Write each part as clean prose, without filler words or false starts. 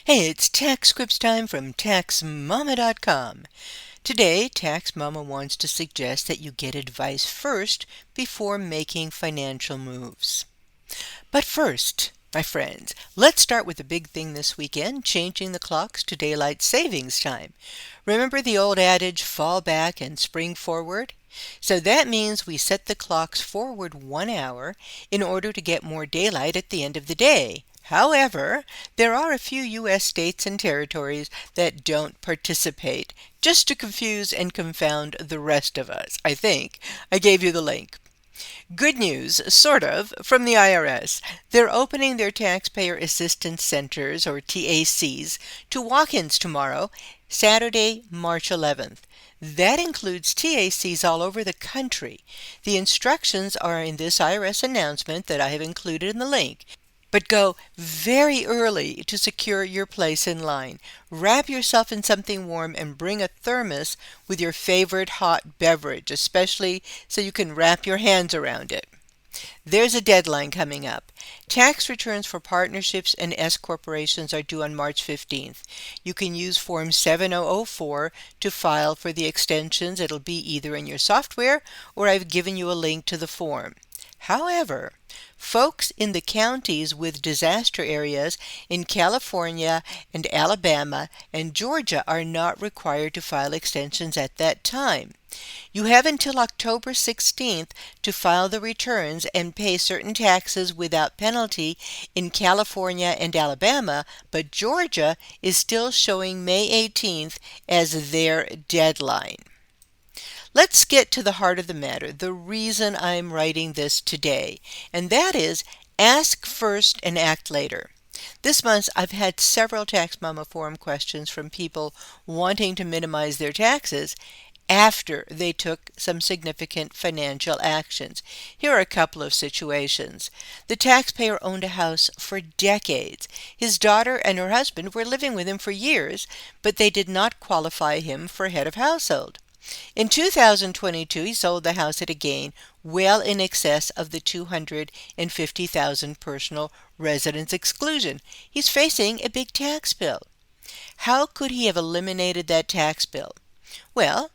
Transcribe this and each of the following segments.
Hey, it's Taxquips time from TaxMama.com. Today, TaxMama wants to suggest that you get advice first before making financial moves. But first, my friends, let's start with the big thing this weekend, changing the clocks to daylight savings time. Remember the old adage, fall back and spring forward? So that means we set the clocks forward 1 hour in order to get more daylight at the end of the day. However, there are a few U.S. states and territories that don't participate, just to confuse and confound the rest of us, I think. I gave you the link. Good news, sort of, from the IRS. They're opening their Taxpayer Assistance Centers, or TACs, to walk-ins tomorrow, Saturday, March 11th. That includes TACs all over the country. The instructions are in this IRS announcement that I have included in the link. But go very early to secure your place in line. Wrap yourself in something warm and bring a thermos with your favorite hot beverage, especially so you can wrap your hands around it. There's a deadline coming up. Tax returns for partnerships and S corporations are due on March 15th. You can use Form 7004 to file for the extensions. It'll be either in your software or I've given you a link to the form. However, folks in the counties with disaster areas in California and Alabama and Georgia are not required to file extensions at that time. You have until October 16th to file the returns and pay certain taxes without penalty in California and Alabama, but Georgia is still showing May 18th as their deadline. Let's get to the heart of the matter, the reason I'm writing this today, and that is ask first and act later. This month, I've had several TaxMama forum questions from people wanting to minimize their taxes after they took some significant financial actions. Here are a couple of situations. The taxpayer owned a house for decades. His daughter and her husband were living with him for years, but they did not qualify him for head of household. In 2022, he sold the house at a gain well in excess of the $250,000 personal residence exclusion. He's facing a big tax bill. How could he have eliminated that tax bill? Well,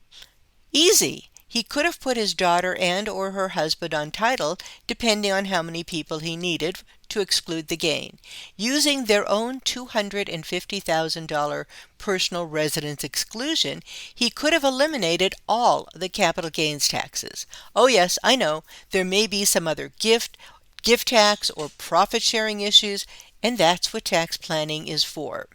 easy. He could have put his daughter and or her husband on title, depending on how many people he needed to exclude the gain. Using their own $250,000 personal residence exclusion, he could have eliminated all the capital gains taxes. Oh yes, I know, there may be some other gift tax or profit sharing issues, and that's what tax planning is for.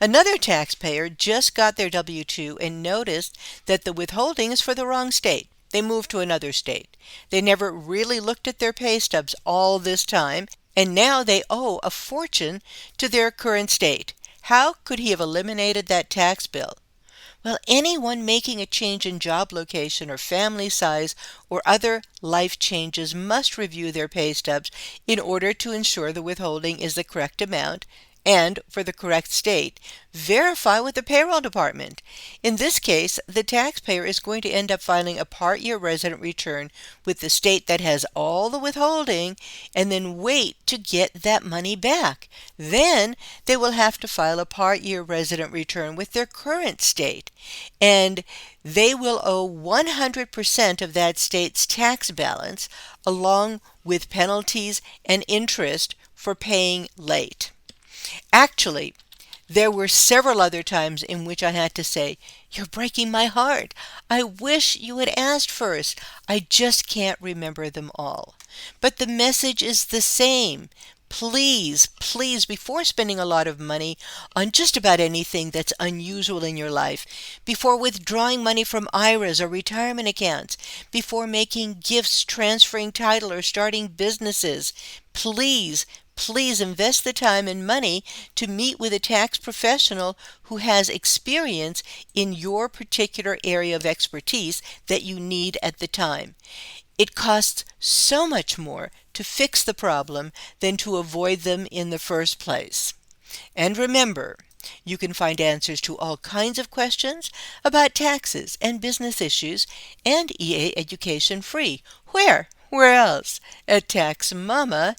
Another taxpayer just got their W-2 and noticed that the withholding is for the wrong state. They moved to another state. They never really looked at their pay stubs all this time, and now they owe a fortune to their current state. How could he have eliminated that tax bill? Well, anyone making a change in job location or family size or other life changes must review their pay stubs in order to ensure the withholding is the correct amount and for the correct state. Verify with the payroll department. In this case, the taxpayer is going to end up filing a part-year resident return with the state that has all the withholding and then wait to get that money back. Then they will have to file a part-year resident return with their current state, and they will owe 100% of that state's tax balance along with penalties and interest for paying late. Actually, there were several other times in which I had to say, "You're breaking my heart. I wish you had asked first. I just can't remember them all." But the message is the same. Please, please, before spending a lot of money on just about anything that's unusual in your life, before withdrawing money from IRAs or retirement accounts, before making gifts, transferring title, or starting businesses, please invest the time and money to meet with a tax professional who has experience in your particular area of expertise that you need at the time. It costs so much more to fix the problem than to avoid them in the first place. And remember, you can find answers to all kinds of questions about taxes and business issues and EA education free. Where? Where else? At TaxMama.com.